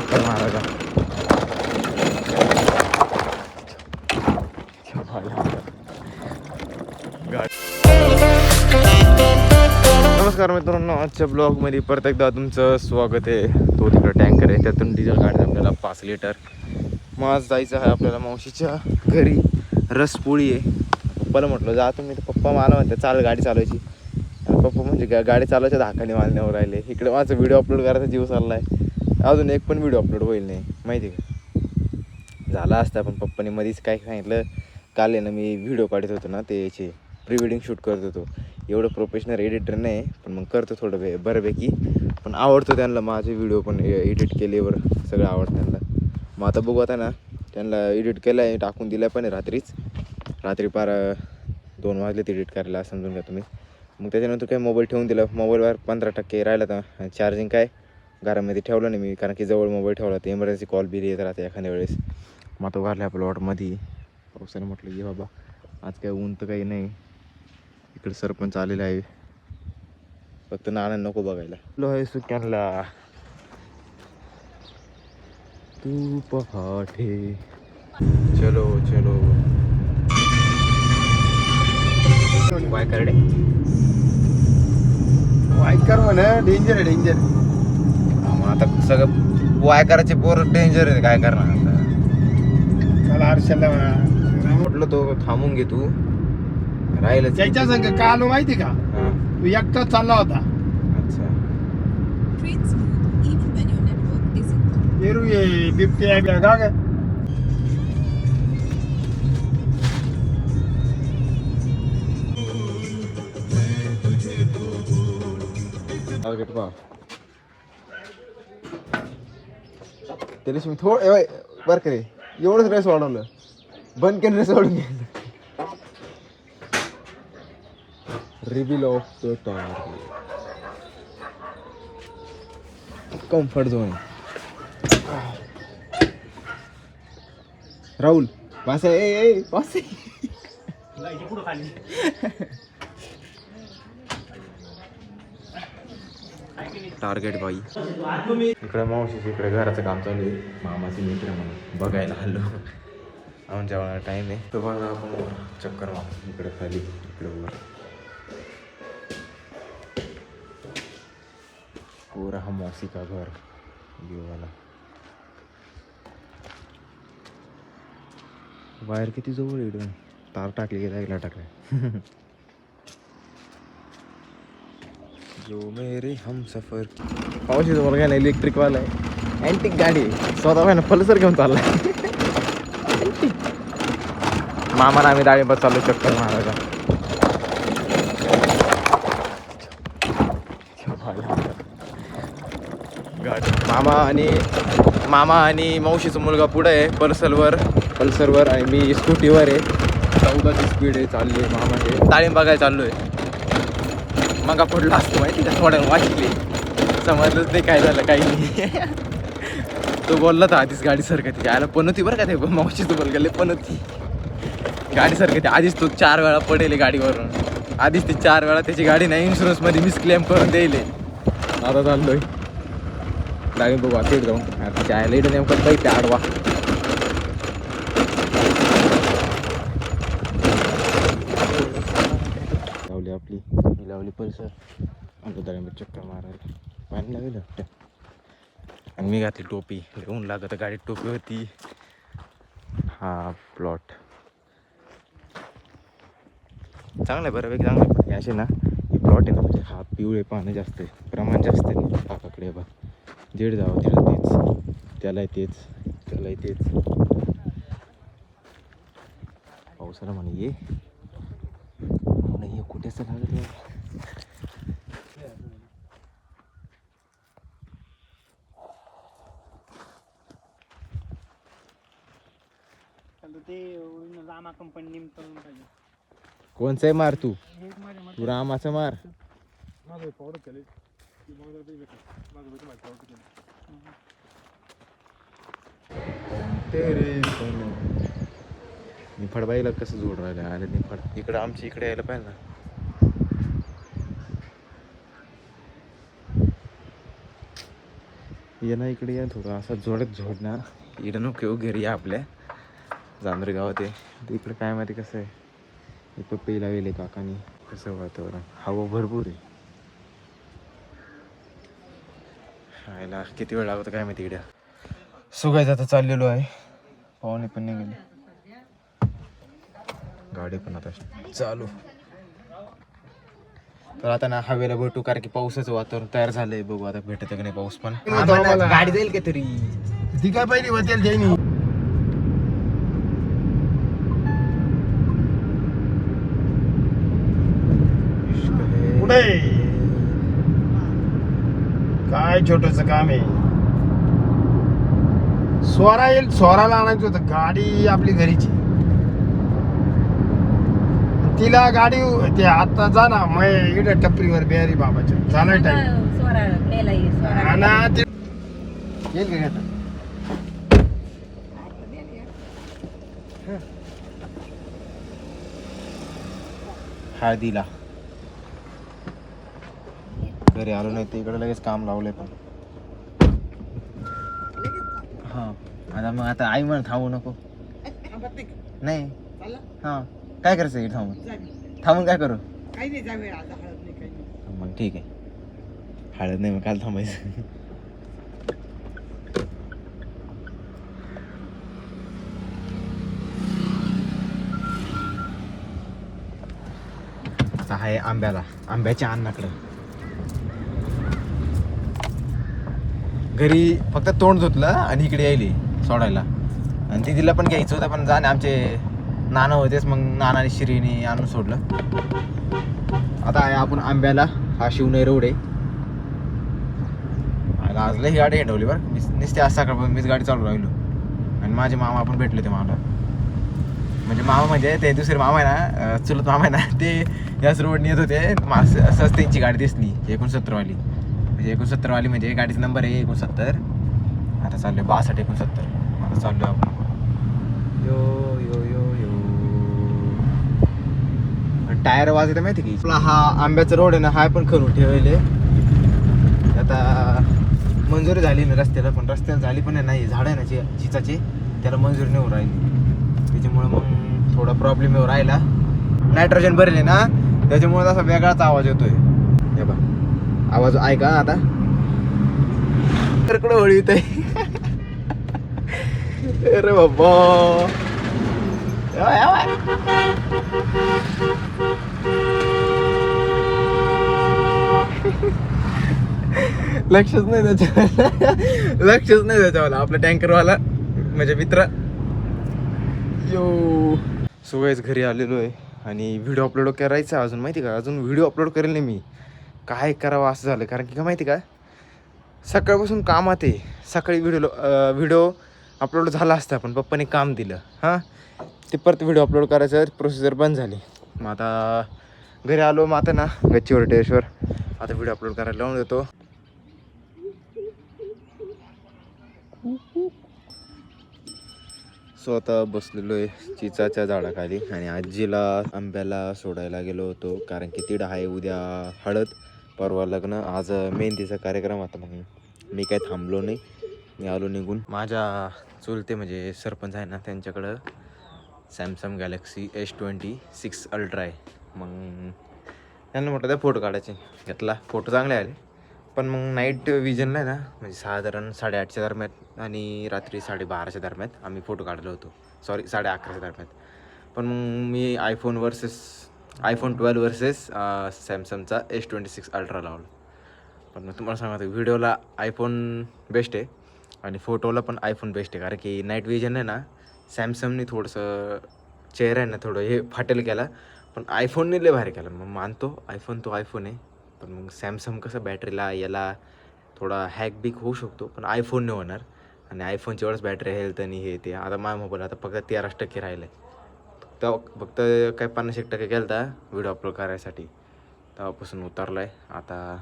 चक्कर मारायला. नमस्कार मित्रांनो, आजच्या ब्लॉगमध्ये परत एकदा तुमचं स्वागत आहे. तो तिकडं टँकर आहे, त्यातून डिझेल काढायचं आपल्याला 5 लिटर. मग आज जायचं आहे आपल्याला मावशीच्या घरी. रसपोळी आहे. पप्पाला म्हटलं जा तुम्ही, तर पप्पा मला म्हणते चाल गाडी चालवायची. आणि पप्पा म्हणजे गाडी चालवायच्या धाकाने मारण्यावर राहिले. इकडे माझा व्हिडिओ अपलोड करायचा जीव चालला आहे. अजून एक पण व्हिडिओ अपलोड होईल नाही माहिती आहे का. झाला असता पण पप्पाने मध्येच काय सांगितलं. काल आहे ना मी व्हिडिओ काढत होतो ना, ते याचे प्री वेडिंग शूट करत होतो. एवढं प्रोफेशनल एडिटर नाही, पण मग करतो थोडं बऱ्यापैकी. पण आवडतो त्यांना माझे व्हिडिओ पण एडिट केल्यावर सगळं आवडतं त्यांना. मग आता बघू आता ना, त्यांना एडिट केलं आहे, टाकून दिलं पण आहे रात्री पार 2 वाजले ते एडिट करायला समजून घ्या तुम्ही. मग त्याच्यानंतर काय मोबाईल ठेवून दिला. मोबाईलवर 15% राहिला तर चार्जिंग काय घरामध्ये ठेवलं नाही मी, कारण की जवळ मोबाईल ठेवला तर इमर्जन्सी कॉल बी येत राहते एखाद्या वेळेस. मग तो घालला प्लॉटमध्ये. पावसाने म्हटलं की बाबा आज काय ऊन तर काही नाही. इकडे सरपंच आलेला आहे, फक्त नाना नको बघायला. लो आहे सुक्यानला तू पहाटे. चलो चलो वायकर म्हणा डेंजर आहे डेंजर. मग आता सगळं वायकराचे पोर डेंजर आहे. काय करणार आता. काल हर्षलला म्हटलं तो थांबून घे तू राहिलं त्याच्या संग काल माहिती का, तू एकटाच चालला होता. अच्छा पेरू ये बिबटे आहे का ग. त्याला मी थोडं बरं का रे, एवढंच रेस वाढवलं. बंद केलं रेस वाढून घ्यायचं. Reveal of the target comfort zone. Rahul pass आहे पास टार्गेट बाई. इकडे मावशीच्या इकडे घराचं काम चालू आहे. मामाचे मित्र म्हणून बघायला आलो. आमच्या वेळा टाईम आहे तर बघा आपण चक्कर मार. इकडे खाली इकडे वर पूरा हा मौसी का घर ये वाला. वायर किती जवळ आहे. तार टाकली की टाकले. जो मेरे हम सफर. पावशी जवळ काय ना इलेक्ट्रिक वाला आहे. अँटिक गाडी स्वतः आहे ना, पल्सर घेऊन चाललाय. मामा आम्ही डाळिंबात चालू चक्कर मारायला. मामा आणि मावशीचा मुलगा पुढे आहे पल्सरवर आणि मी स्कूटीवर आहे. 14ची स्पीड आहे चालली. मामा हे डाळिंब बघायला चाललो आहे. मग पडला असतो माहिती का, थोड्या वाचली समजलंच नाही काय झालं काही नाही. तो बोलला तर आधीच गाडी सरकते. यायला पण होती बरं का, ते मावशीचं बोलले पण होती गाडी सरकते. आधीच तो 4 वेळा पडेल गाडीवरून. आधीच ते 4 वेळा त्याची गाडी नाही इन्शुरन्समध्ये मिसक्लेम करून द्यायले. आता चाललोय लागेल बघू आता जाऊन. आता जायला इथं नेमकं काही ते आडवा लावली आपली लावली पल्सर. आमच्या दरम्यान चक्कर मारायला पाणी लागेल वाटतं. आणि मी घातली टोपी. घेऊन लागत गाडीत टोपी होती. हा प्लॉट चांगलं आहे बऱ्यापैकी चांगलं आहे. असे ना हे प्लॉट आहे ना, म्हणजे हा पिवळे पाणी जास्त आहे, प्रमाण जास्त आहे काकाकडे. बा जेड जावं त्याला तेच, त्यालाही तेच, त्यालाही तेच. पावसाला म्हणे ये नाही कुठेच लागत नाही. रामा कंपनी कोणचं आहे मार तू रामाचं मार. निफाड बाईला कसं जोड राहिलं. अरे निफाड इकडं आमच्या इकडे यायला पाहिजे ना. ये ना इकडे या थोडं असं जोडत झोड ना इकडं नको येऊ घरी या आपल्या जांभरे गावात आहे तर इकडे काय माहिती कसं आहे हे पपई लावले काकानी कसं वातावरण हवा भरपूर आहे खायला किती वेळ लागतो काय माहिती इकडे सुगायचं आता चाललेलो आहे पाहुणे पण निघाले गाडी पण आता चालू तर आता ना हवेला भेटू कारण की पावसाचं वातावरण तयार झालंय बघू आता भेटत का नाही पाऊस पण गाडी जाईल का तरी ती काय पहिली होतेल त्यांनी पुढे काय छोटस काम आहे स्वरा येईल स्वराला आणायचं होतं गाडी आपली घरीची तिला गाडी ते आता जा ना मग इकडे टपरीवर बिहारी बाबाच्या झालाय टाइम ना ते येईल का आता हळदीला घरी आलो नाही तर इकडे लगेच काम लावलंय पण हा आता मग आता आई म्हण थांबू नको नाही हा काय करायचं इकडे थांबून काय करू मग ठीक आहे हळद नाही मग काल थांबायचं आता आहे आंब्याच्या अन्नाकडं घरी फक्त तोंड धुतलं आणि इकडे यायली सोडायला आणि तिला पण घ्यायचं होतं पण जाणे आमचे नाना होतेच मग नानाने शिरीने आणून सोडलं आता आहे आपण आंब्याला हा शिवनेर रोड आहे आजला ही गाडी हिंडवली बरं नुसते आज सकाळपासून मीच गाडी चालू राहिलो आणि माझे मामा पण भेटले ते मला म्हणजे मामा म्हणजे ते दुसरे मामा आहे ना चुलत मामा आहे ना ते याच रोडने येत होते असंच त्यांची गाडी दिसली 69वाली म्हणजे 69वाली म्हणजे गाडीचा नंबर आहे 69 आता चाललो 62 69 आता चाललो आपण यो यो यो यो टायर वाजते माहिती की आपला हा आंब्याचा रोड आहे ना हा पण खरून ठेवले आता मंजुरी झाली ना रस्त्याला पण रस्त्याला झाली पण नाही झाड आहे ना चिचाची त्याला मंजुरी नाही राहिली त्याच्यामुळे मग थोडा प्रॉब्लेम येऊ राहिला नायट्रोजन भरले ना त्याच्यामुळे असा वेगळाच आवाज येतोय हे बा आवाज ऐका आता इकडे होळी येत आहे अरे बाबा लक्षच नाही त्याच्यावाला आपला टँकरवाला म्हणजे मित्र यो सुगायच घरी आलेलो आहे आणि व्हिडिओ अपलोड करायचा अजून माहिती का अजून व्हिडिओ अपलोड करेल नाही मी काय करावं असं झालं कारण की का माहिती का सकाळपासून कामात आहे सकाळी व्हिडिओ अपलोड झाला असता पण पप्पाने काम दिलं हां ते परत व्हिडिओ अपलोड करायचं प्रोसिजर बंद झाली मग आता घरी आलो मग आता ना गच्चीवर टेरेसवर आता व्हिडिओ अपलोड करायला लावून देतो सो आता बसलेलो आहे चिचाच्या झाडाखाली आणि आजीला आंब्याला सोडायला गेलो होतो कारण की तिकडं आहे उद्या हळद परवा लग्न आज मेहंदीचा कार्यक्रम होता मग मी काय थांबलो नाही मी आलो निघून माझ्या चुलते म्हणजे सरपंच आहे ना त्यांच्याकडं सॅमसंग गॅलेक्सी S26 अल्ट्रा आहे मग त्यांना म्हटलं त्या फोटो काढायचे घेतला फोटो चांगले आले पण मग नाईट विजनला आहे ना म्हणजे साधारण 8:30च्या दरम्यान आणि रात्री 12:30च्या दरम्यान आम्ही फोटो काढलो होतो सॉरी 11:30च्या दरम्यान पण मग मी आयफोन 12 वर्सेस सॅमसंगचा S26 अल्ट्रा लावला पण मग तुम्हाला सांगतो व्हिडिओला आयफोन बेस्ट आहे आणि फोटोला पण आयफोन बेस्ट आहे कारण की नाईट विजन आहे ना सॅमसंगने थोडंसं चेहरा आहे ना थोडं हे फाटेल केला पण आयफोनने लय भारी केला मग मानतो आयफोन तो आयफोन आहे पण मग सॅमसंग कसं बॅटरीला याला थोडा हॅक बिक होऊ शकतो पण आयफोन नाही होणार आणि आयफोनची एवढंच बॅटरी हेल्थ आणि हे ते आता माझ्या मोबाईल आता फक्त 13% राहिलं आहे फक्त काय 50% केलं होता व्हिडिओ अपलोड करायसाठी तेव्हापासून उतरला आहे आता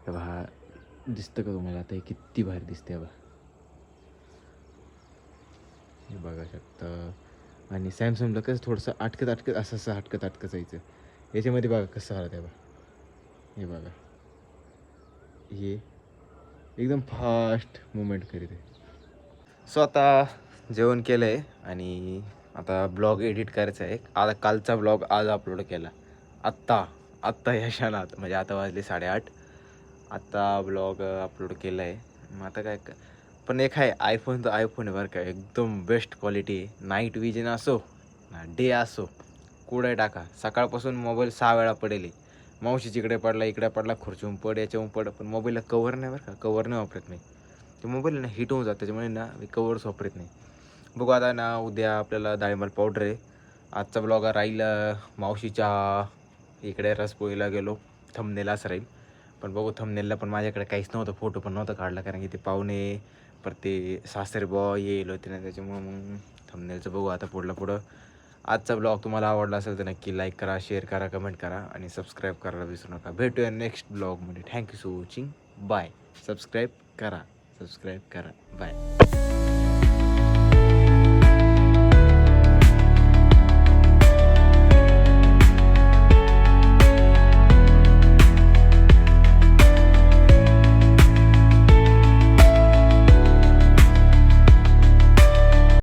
बघा दिसतं का तुम्हाला आता हे किती भारी दिसते बघा हे बघा शकता आणि सॅमसंगला कसं थोडंसं अटकत असं अटकत जायचं याच्यामध्ये बघा कसं आलं ते बघा हे बघा हे एकदम फास्ट मुवमेंट करीत आहे. सो आता जेवण केलं आहे आणि आता ब्लॉग एडिट करायचा आहे. आता कालचा ब्लॉग आज अपलोड केला. आत्ता या क्षणात म्हणजे आता वाजले 8:30. आत्ता ब्लॉग अपलोड केला आहे. मग आता काय पण एक आहे आयफोन तर आयफोन आहे बरं का, एकदम बेस्ट क्वालिटी आहे. नाईट विजन असो ना डे असो कुठे टाका. सकाळपासून मोबाईल 6 वेळा पडेल. मावशीची इकडे पडला खुर्चीहून पड याच्याहून पड, पण मोबाईलला कवर नाही बरं का, कवर नाही वापरत नाही. ते मोबाईल ना हिट होऊन जातं, त्याच्यामुळे ना मी कवर्स वापरत नाही. बघू आता ना उद्या आपल्याला डाळिंबाल पावडर आहे. आजचा ब्लॉग राहील मावशीच्या इकडे रसपोळीला गेलो, थंबनेल असं राहील. पण बघू थंबनेलला पण माझ्याकडे काहीच नव्हतं, फोटो पण नव्हता काढला, कारण की ते पाहुणे पर ते सासरे बॉय येईल होते ना, त्याच्यामुळं मग थंबनेलचं बघू आता पुढं. आजचा ब्लॉग तुम्हाला आवडला असेल तर नक्की लाईक करा, शेअर करा, कमेंट करा आणि सबस्क्राईब करायला विसरू नका. भेटूया नेक्स्ट ब्लॉगमध्ये. Thank you for watching. Bye. Subscribe करा. बाय.